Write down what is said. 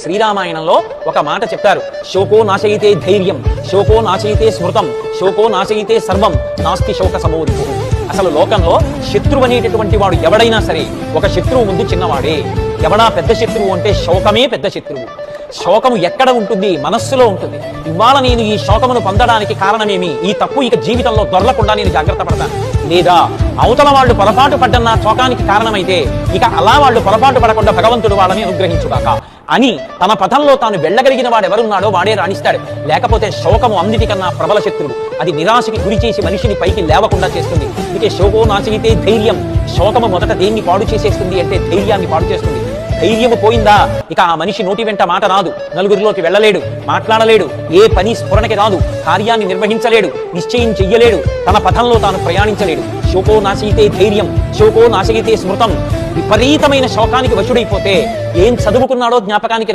శ్రీరామాయణంలో ఒక మాట చెప్తారు, శోకో నాశయితే ధైర్యం, శోకో నాశయితే స్మృతం, శోకో నాశయితే సర్వం, నాస్తి శోక సమోదిపు. అసలు లోకంలో శత్రువు అనేటటువంటి వాడు ఎవడైనా సరే ఒక శత్రువు ముందు చిన్నవాడే. ఎవడా పెద్ద శత్రువు అంటే శోకమే పెద్ద శత్రువు. శోకము ఎక్కడ ఉంటుంది? మనస్సులో ఉంటుంది. ఇవాళ నేను ఈ శోకమును పొందడానికి కారణమేమి? ఈ తప్పు ఇక జీవితంలో దొరలకుండా నేను జాగ్రత్త పడతాను. లేదా అవతల వాళ్ళు పొరపాటు పడ్డన్న శోకానికి కారణమైతే ఇక అలా వాళ్ళు పొరపాటు పడకుండా భగవంతుడు వాళ్ళని అనుగ్రహించుగాక అని తన పథంలో తాను వెళ్ళగలిగిన వాడు ఎవరున్నాడో వాడే రాణిస్తాడు. లేకపోతే శోకము అన్నిటికన్నా ప్రబల శత్రువు. అది నిరాశకి గురి చేసి మనిషిని పైకి లేవకుండా చేస్తుంది. ఇక శోకో నాశయితే ధైర్యం. శోకము మొదట దేన్ని పాడు చేసేస్తుంది అంటే ధైర్యాన్ని పాడు చేస్తుంది. ధైర్యము పోయిందా ఇక ఆ మనిషి నోటి వెంట మాట రాదు, నలుగురిలోకి వెళ్ళలేడు, మాట్లాడలేడు, ఏ పని స్ఫురణకి రాదు, కార్యాన్ని నిర్వహించలేడు, నిశ్చయం చెయ్యలేడు, తన పథంలో తాను ప్రయాణించలేడు. శోకో నాశయితే ధైర్యం, శోకో నాశయితే స్మృతం. విపరీతమైన శోకానికి వశుడైపోతే ఏం చదువుకున్నాడో జ్ఞాపకానికి